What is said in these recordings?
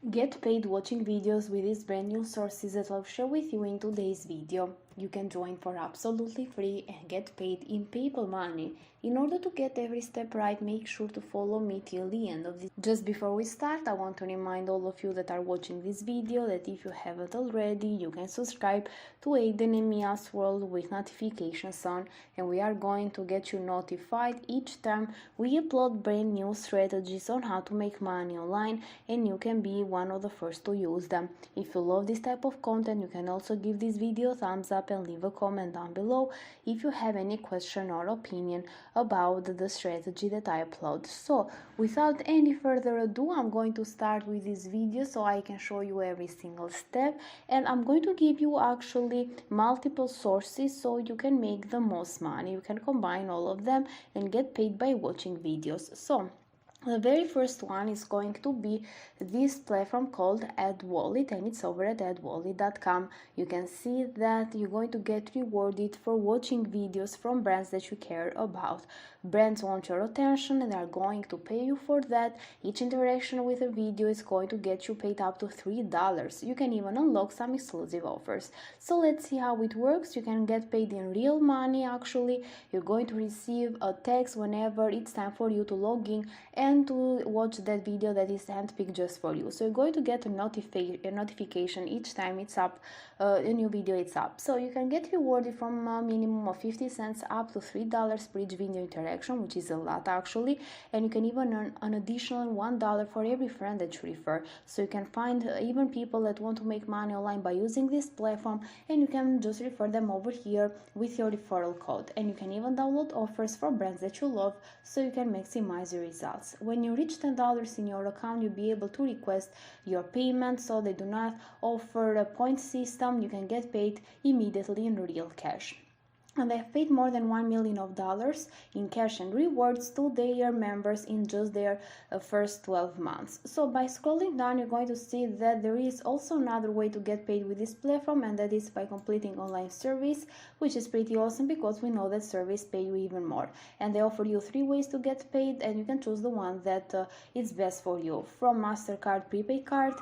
Get paid watching videos with these brand new sources that I'll share with you in today's video. You can join for absolutely free and get paid in PayPal money. In order to get every step right, make sure to follow me till the end of this. Just before we start, I want to remind all of you that are watching this video that if you haven't already, you can subscribe to Aiden and Mia's World with notifications on, and we are going to get you notified each time we upload brand new strategies on how to make money online, and you can be one of the first to use them. If you love this type of content, you can also give this video a thumbs up and leave a comment down below if you have any question or opinion about the strategy that I upload. So without any further ado, I'm going to start with this video so I can show you every single step, and I'm going to give you actually multiple sources so you can make the most money. You can combine all of them and get paid by watching videos. So the very first one is going to be this platform called Adwallet, and it's over at adwallet.com. You can see that you're going to get rewarded for watching videos from brands that you care about. Brands want your attention and they are going to pay you for that. Each interaction with a video is going to get you paid up to $3. You can even unlock some exclusive offers. So let's see how it works. You can get paid in real money actually. You're going to receive a text whenever it's time for you to log in and to watch that video that is handpicked just for you. So you're going to get a notification each time it's up, a new video is up. So you can get rewarded from a minimum of 50 cents up to $3 per each video interaction, which is a lot actually, and you can even earn an additional $1 for every friend that you refer. So you can find even people that want to make money online by using this platform, and you can just refer them over here with your referral code. And you can even download offers for brands that you love so you can maximize your results. When you reach $10 in your account, you'll be able to request your payment, so they do not offer a point system. You can get paid immediately in real cash. And they have paid more than $1 million in cash and rewards to their members in just their first 12 months. So by scrolling down, you're going to see that there is also another way to get paid with this platform, and that is by completing online surveys, which is pretty awesome because we know that surveys pay you even more. And they offer you 3 ways to get paid, and you can choose the one that is best for you, from MasterCard, prepaid card,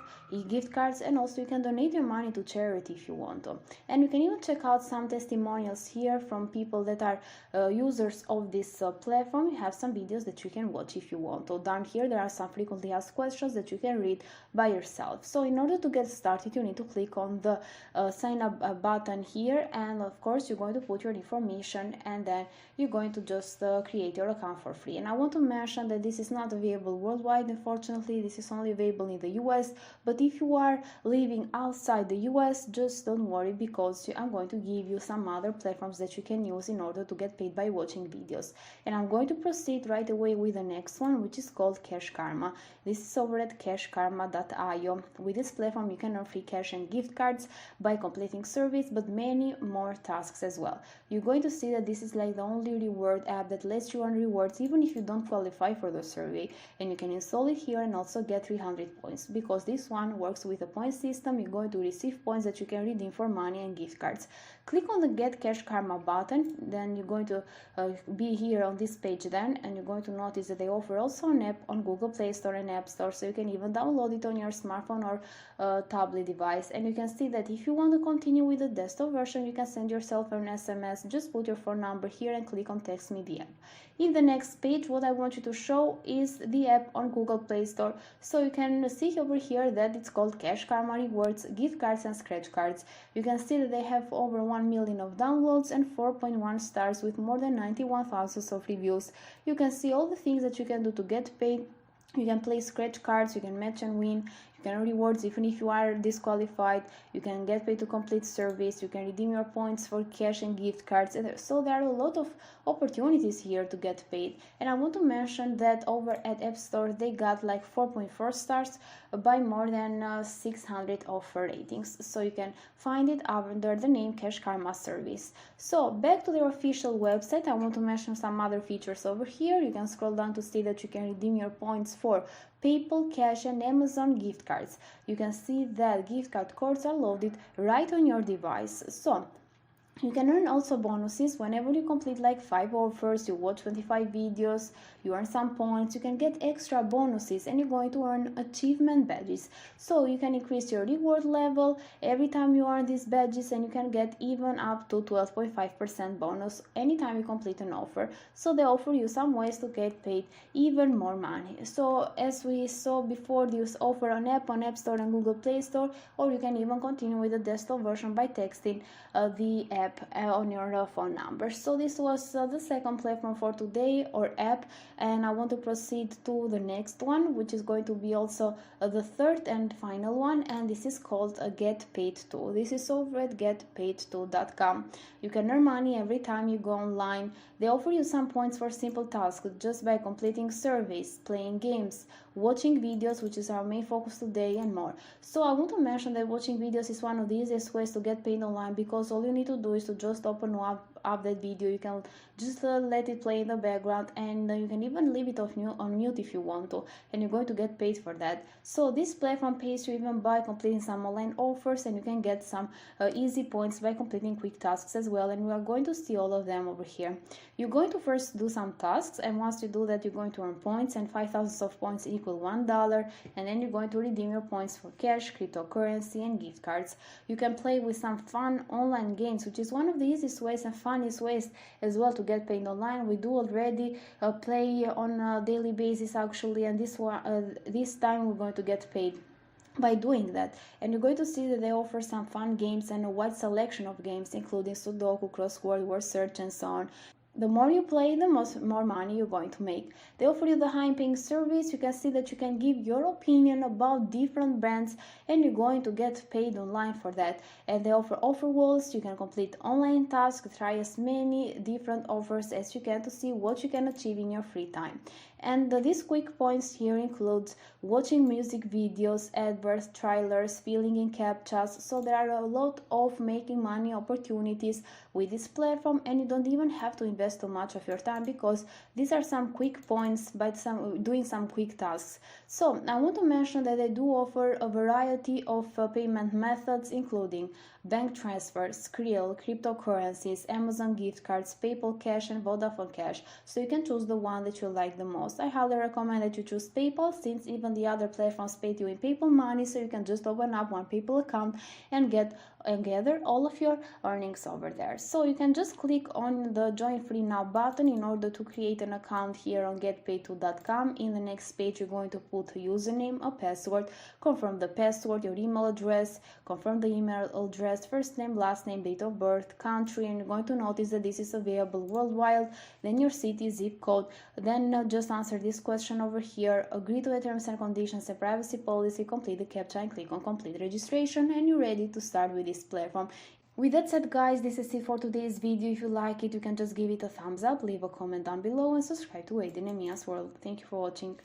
gift cards, and also you can donate your money to charity if you want to. And you can even check out some testimonials here from people that are users of this platform. You have some videos that you can watch if you want to. Down here there are some frequently asked questions that you can read by yourself. So in order to get started, you need to click on the sign up button here, and of course you're going to put your information, and then you're going to just create your account for free. And I want to mention that this is not available worldwide. Unfortunately, this is only available in the US, but if you are living outside the US, just don't worry, because I'm going to give you some other platforms that you can use in order to get paid by watching videos. And I'm going to proceed right away with the next one, which is called Cashkarma. This is over at cashkarma.io. With this platform, you can earn free cash and gift cards by completing surveys, but many more tasks as well. You're going to see that this is like the only reward app that lets you earn rewards even if you don't qualify for the survey, and you can install it here and also get 300 points. Because this one works with a point system, you're going to receive points that you can redeem for money and gift cards. Click on the Get Cash Karma button, then you're going to be here on this page then, and you're going to notice that they offer also an app on Google Play Store and App Store, so you can even download it on your smartphone or tablet device. And you can see that if you want to continue with the desktop version, you can send yourself an SMS. Just put your phone number here and click on Text Me the app. In the next page, what I want you to show is the app on Google Play Store. So you can see over here that it's called Cash Karma Rewards, Gift Cards and Scratch Cards. You can see that they have over 1 million of downloads and 4.1 stars with more than 91,000 of reviews. You can see all the things that you can do to get paid. You can play scratch cards, you can match and win, you can earn rewards even if you are disqualified, you can get paid to complete surveys, you can redeem your points for cash and gift cards. So there are a lot of opportunities here to get paid. And I want to mention that over at App Store they got like 4.4 stars by more than 600 offer ratings. So you can find it under the name Cash Karma Service. So back to their official website, I want to mention some other features over here. You can scroll down to see that you can redeem your points for PayPal, Cash and Amazon gift cards. You can see that gift card codes are loaded right on your device. So You can earn also bonuses whenever you complete like 5 offers, you watch 25 videos, you earn some points, you can get extra bonuses, and you're going to earn achievement badges. So you can increase your reward level every time you earn these badges, and you can get even up to 12.5% bonus anytime you complete an offer. So they offer you some ways to get paid even more money. So as we saw before, this offer an app on App Store and Google Play Store, or you can even continue with the desktop version by texting the app on your phone number. So this was the second platform for today, or app, and I want to proceed to the next one, which is going to be also the third and final one, and this is called Getpaidto. This is over at getpaidto.com. You can earn money every time you go online. They offer you some points for simple tasks just by completing surveys, playing games, watching videos, which is our main focus today, and more. So I want to mention that watching videos is one of the easiest ways to get paid online, because all you need to do is to just open up that video. You can just let it play in the background, and you can even leave it on mute if you want to, and you're going to get paid for that. So this platform pays you even by completing some online offers, and you can get some easy points by completing quick tasks as well, and we are going to see all of them over here. You're going to first do some tasks, and once you do that, you're going to earn points, and 5,000 of points equal $1, and then you're going to redeem your points for cash, cryptocurrency, and gift cards. You can play with some fun online games, which is one of the easiest ways and funniest ways as well to get paid online. We do already play on a daily basis actually, and this time we're going to get paid by doing that. And you're going to see that they offer some fun games and a wide selection of games, including Sudoku, crossword, word search, and so on. The more you play, the more money you're going to make. They offer you the high paying service. You can see that you can give your opinion about different brands, and you're going to get paid online for that. And they offer offer walls. You can complete online tasks, try as many different offers as you can to see what you can achieve in your free time. And these quick points here include watching music videos, adverts, trailers, filling in captchas. So there are a lot of making money opportunities with this platform, and you don't even have to invest too much of your time, because these are some quick points by doing some quick tasks. So I want to mention that they do offer a variety of payment methods, including bank transfers, Skrill, cryptocurrencies, Amazon gift cards, PayPal Cash, and Vodafone Cash. So you can choose the one that you like the most. I highly recommend that you choose PayPal, since even the other platforms pay you in PayPal money, so you can just open up one PayPal account and gather all of your earnings over there. So you can just click on the join free now button in order to create an account here on getpaidto.com. In the next page, you're going to put a username, a password, confirm the password, your email address, confirm the email address, first name, last name, date of birth, country, and you're going to notice that this is available worldwide, then your city, zip code, then just answer this question over here, agree to the terms and conditions and privacy policy, complete the captcha and click on complete registration, and you're ready to start with this platform. With that said, guys, this is it for today's video. If you like it, you can just give it a thumbs up, leave a comment down below, and subscribe to Aiden and Mia's World. Thank you for watching.